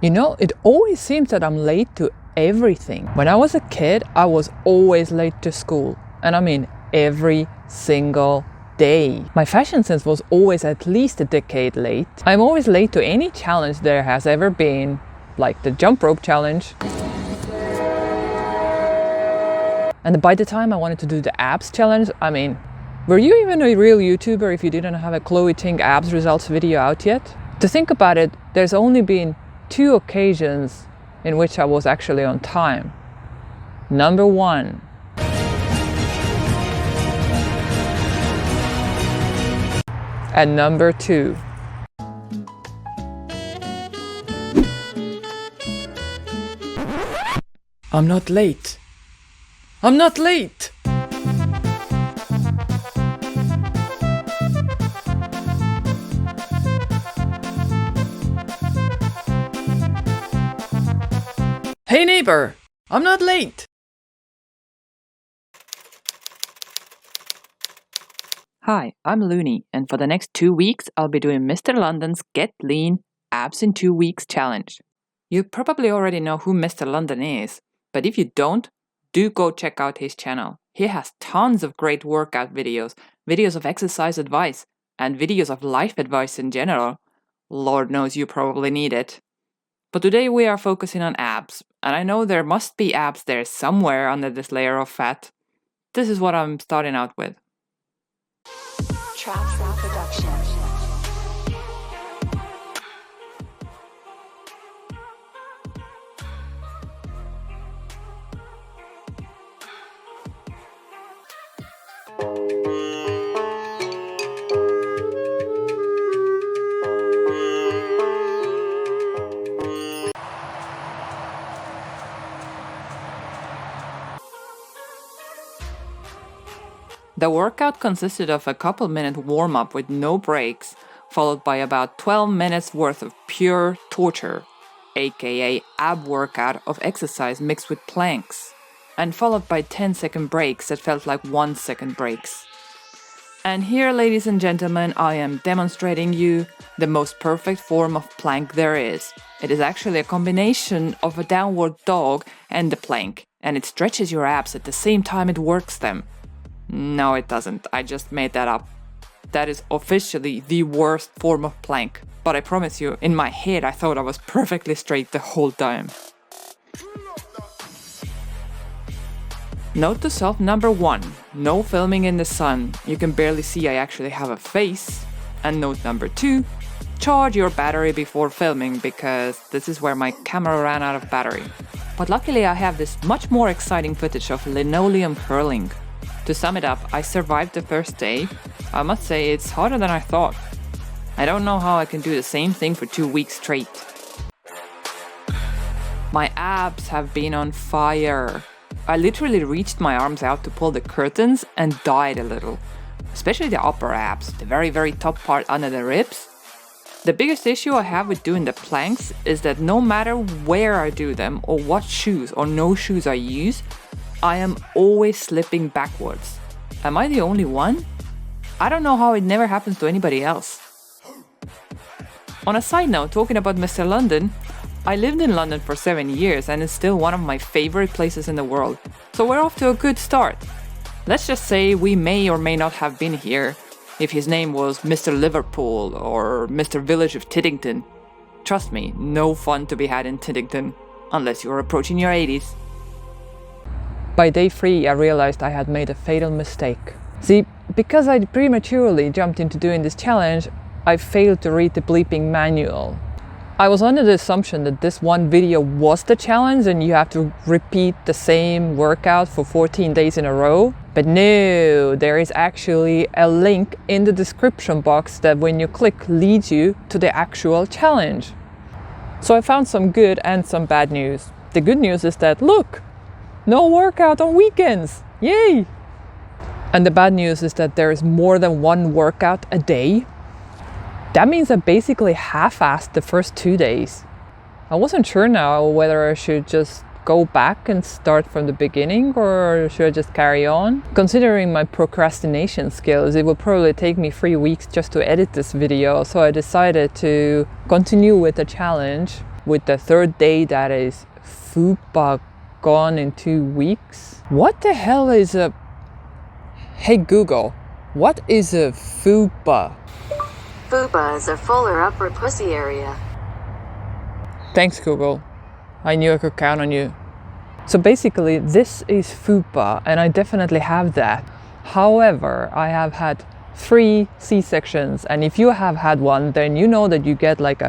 You know, it always seems that I'm late to everything. When I was a kid, I was always late to school. And I mean every single day. My fashion sense was always at least a decade late. I'm always late to any challenge there has ever been, like the jump rope challenge. And by the time I wanted to do the abs challenge, I mean, were you even a real YouTuber if you didn't have a Chloe Ting abs results video out yet? To think about it, there's only been 2 occasions in which I was actually on time. Number 1. And number 2. I'm not late. I'm not late! Hey neighbor, I'm not late! Hi, I'm Looney, and for the next 2 weeks I'll be doing Mr. London's Get Lean Abs in 2 Weeks challenge. You probably already know who Mr. London is, but if you don't, do go check out his channel. He has tons of great workout videos, videos of exercise advice, and videos of life advice in general. Lord knows you probably need it. But today we are focusing on abs, and I know there must be abs there somewhere under this layer of fat. This is what I'm starting out with. Trap Sound Production. The workout consisted of a couple-minute warm-up with no breaks, followed by about 12 minutes worth of pure torture, aka ab workout of exercise mixed with planks, and followed by 10-second breaks that felt like 1-second breaks. And here, ladies and gentlemen, I am demonstrating you the most perfect form of plank there is. It is actually a combination of a downward dog and the plank, and it stretches your abs at the same time it works them. No, it doesn't. I just made that up. That is officially the worst form of plank. But I promise you, in my head I thought I was perfectly straight the whole time. Note to self number 1. No filming in the sun. You can barely see I actually have a face. And note number 2. Charge your battery before filming, because this is where my camera ran out of battery. But luckily I have this much more exciting footage of linoleum curling. To sum it up, I survived the first day. I must say it's harder than I thought. I don't know how I can do the same thing for 2 weeks straight. My abs have been on fire. I literally reached my arms out to pull the curtains and died a little. Especially the upper abs, the very top part under the ribs. The biggest issue I have with doing the planks is that no matter where I do them or what shoes or no shoes I use, I am always slipping backwards. Am I the only one? I don't know how it never happens to anybody else. On a side note, talking about Mr. London, I lived in London for 7 years and it's still one of my favorite places in the world. So we're off to a good start. Let's just say we may or may not have been here if his name was Mr. Liverpool or Mr. Village of Tiddington. Trust me, no fun to be had in Tiddington, unless you're approaching your 80s. By day 3, I realized I had made a fatal mistake. See, because I prematurely jumped into doing this challenge, I failed to read the bleeping manual. I was under the assumption that this one video was the challenge and you have to repeat the same workout for 14 days in a row. But no, there is actually a link in the description box that when you click leads you to the actual challenge. So I found some good and some bad news. The good news is that, look! No workout on weekends! Yay! And the bad news is that there is more than one workout a day. That means I basically half-assed the first 2 days. I wasn't sure now whether I should just go back and start from the beginning or should I just carry on. Considering my procrastination skills, it would probably take me 3 weeks just to edit this video, so I decided to continue with the challenge. with the third day that is FUPA gone in 2 weeks. What the hell is a... Hey Google, what is a FUPA? FUPA is a full or upper pussy area. Thanks Google, I knew I could count on you. So basically this is FUPA and I definitely have that. However, I have had 3 C-sections, and if you have had one, then you know that you get like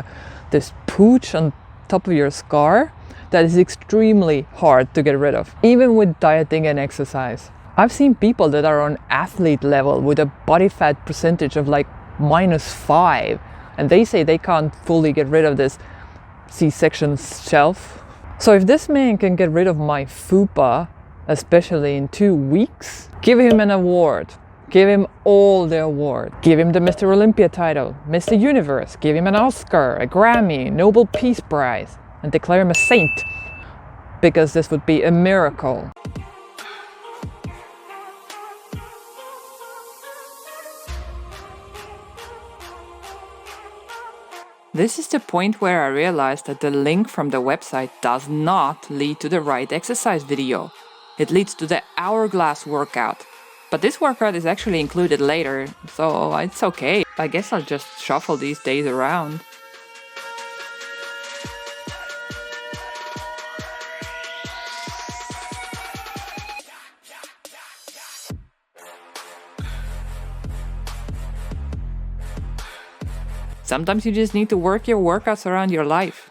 this pooch on top of your scar that is extremely hard to get rid of, even with dieting and exercise. I've seen people that are on athlete level with a body fat percentage of like -5, and they say they can't fully get rid of this C-section shelf. So if this man can get rid of my FUPA, especially in 2 weeks, give him an award. Give him all the award. Give him the Mr. Olympia title, Mr. Universe, give him an Oscar, a Grammy, Nobel Peace Prize, and declare him a saint, because this would be a miracle. This is the point where I realized that the link from the website does not lead to the right exercise video. It leads to the hourglass workout. But this workout is actually included later, so it's okay. I guess I'll just shuffle these days around. Sometimes you just need to work your workouts around your life.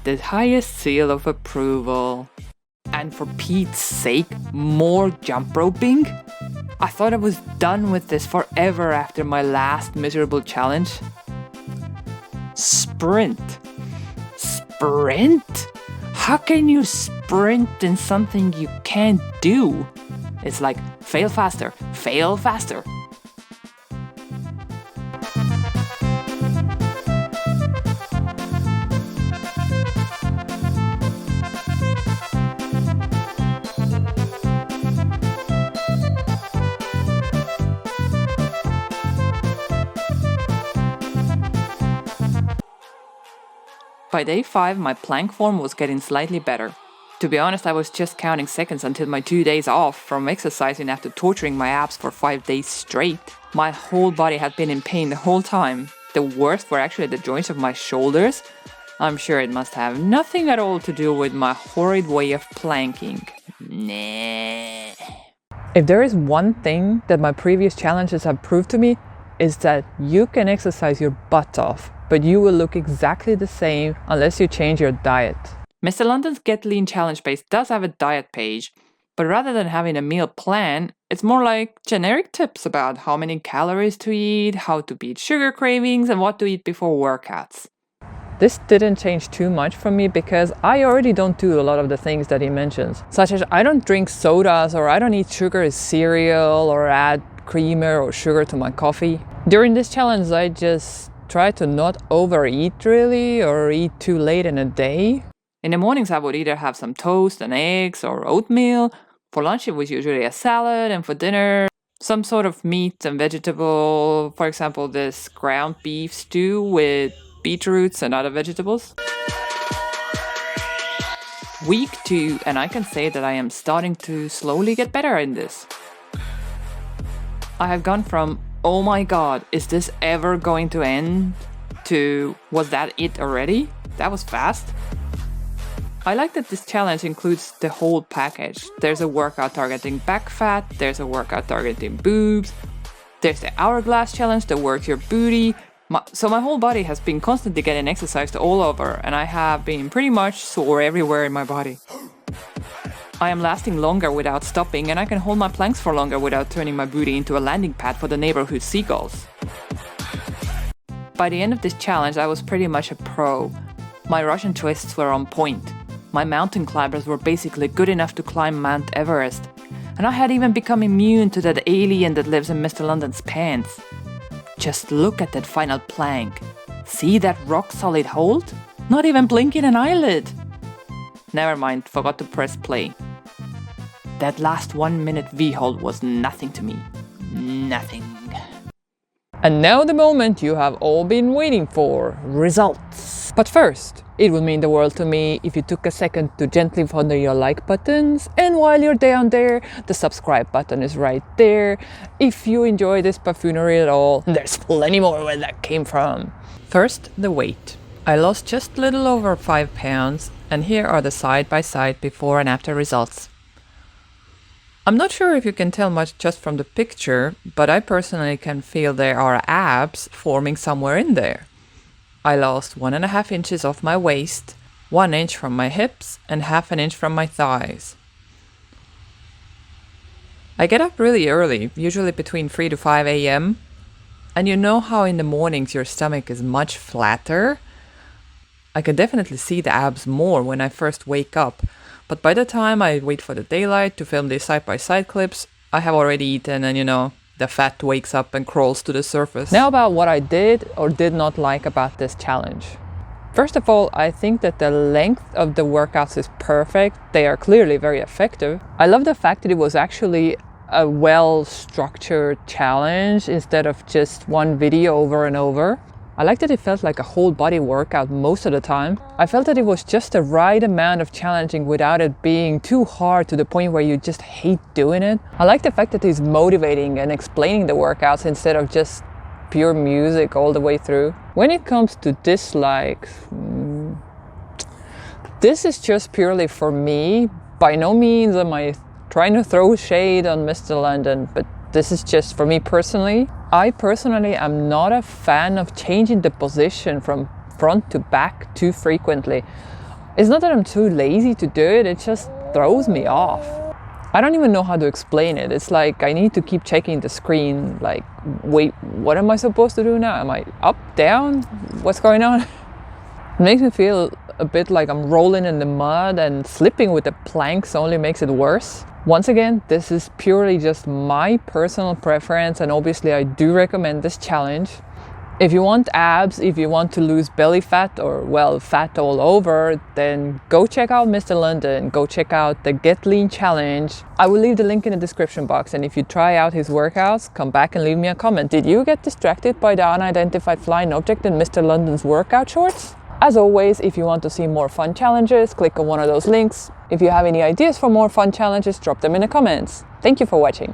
The highest seal of approval. And for Pete's sake, more jump roping? I thought I was done with this forever after my last miserable challenge. Sprint. Sprint? How can you sprint in something you can't do? It's like fail faster, fail faster. By day 5, my plank form was getting slightly better. To be honest, I was just counting seconds until my 2 days off from exercising after torturing my abs for 5 days straight. My whole body had been in pain the whole time. The worst were actually the joints of my shoulders. I'm sure it must have nothing at all to do with my horrid way of planking. Nah. If there is one thing that my previous challenges have proved to me, is that you can exercise your butt off, but you will look exactly the same unless you change your diet. Mr. London's Get Lean Challenge page does have a diet page, but rather than having a meal plan, it's more like generic tips about how many calories to eat, how to beat sugar cravings, and what to eat before workouts. This didn't change too much for me because I already don't do a lot of the things that he mentions, such as I don't drink sodas, or I don't eat sugar as cereal, or add creamer or sugar to my coffee. During this challenge, I just try to not overeat really, or eat too late in a day. In the mornings I would either have some toast and eggs or oatmeal. For lunch it was usually a salad, and for dinner some sort of meat and vegetable, for example this ground beef stew with beetroots and other vegetables. Week 2, and I can say that I am starting to slowly get better in this. I have gone from, oh my god, is this ever going to end, to, was that it already? That was fast. I like that this challenge includes the whole package. There's a workout targeting back fat, there's a workout targeting boobs, there's the hourglass challenge that works your booty. So my whole body has been constantly getting exercised all over, and I have been pretty much sore everywhere in my body. I am lasting longer without stopping, and I can hold my planks for longer without turning my booty into a landing pad for the neighborhood seagulls. By the end of this challenge, I was pretty much a pro. My Russian twists were on point. My mountain climbers were basically good enough to climb Mount Everest. And I had even become immune to that alien that lives in Mr. London's pants. Just look at that final plank. See that rock-solid hold? Not even blinking an eyelid. Never mind, forgot to press play. That last 1 minute V-hold was nothing to me. nothing. And now the moment you have all been waiting for, results. But first, it would mean the world to me if you took a second to gently fondle your like buttons, and while you're down there, the subscribe button is right there. If you enjoy this buffoonery at all, there's plenty more where that came from. First, the weight. I lost just a little over 5 pounds, and here are the side-by-side before and after results. I'm not sure if you can tell much just from the picture, but I personally can feel there are abs forming somewhere in there. I lost 1.5 inches off my waist, 1 inch from my hips, and 1/2 inch from my thighs. I get up really early, usually between 3 to 5 a.m. And you know how in the mornings your stomach is much flatter? I can definitely see the abs more when I first wake up, but by the time I wait for the daylight to film these side-by-side clips, I have already eaten and the fat wakes up and crawls to the surface. Now about what I did or did not like about this challenge. First of all, I think that the length of the workouts is perfect. They are clearly very effective. I love the fact that it was actually a well-structured challenge instead of just one video over and over. I like that it felt like a whole body workout most of the time. I felt that it was just the right amount of challenging without it being too hard to the point where you just hate doing it. I like the fact that he's motivating and explaining the workouts instead of just pure music all the way through. When it comes to dislikes, this is just purely for me. By no means am I trying to throw shade on Mr. London, but this is just for me personally. I personally am not a fan of changing the position from front to back too frequently. It's not that I'm too lazy to do it, it just throws me off. I don't even know how to explain it. It's like I need to keep checking the screen, like, wait, what am I supposed to do now? Am I up, down? What's going on? It makes me feel a bit like I'm rolling in the mud, and slipping with the planks only makes it worse. Once again, this is purely just my personal preference, and obviously I do recommend this challenge. If you want abs, if you want to lose belly fat or, well, fat all over, then go check out Mr. London, go check out the Get Lean Challenge. I will leave the link in the description box, and if you try out his workouts, come back and leave me a comment. Did you get distracted by the unidentified flying object in Mr. London's workout shorts? As always, if you want to see more fun challenges, click on one of those links. If you have any ideas for more fun challenges, drop them in the comments. Thank you for watching.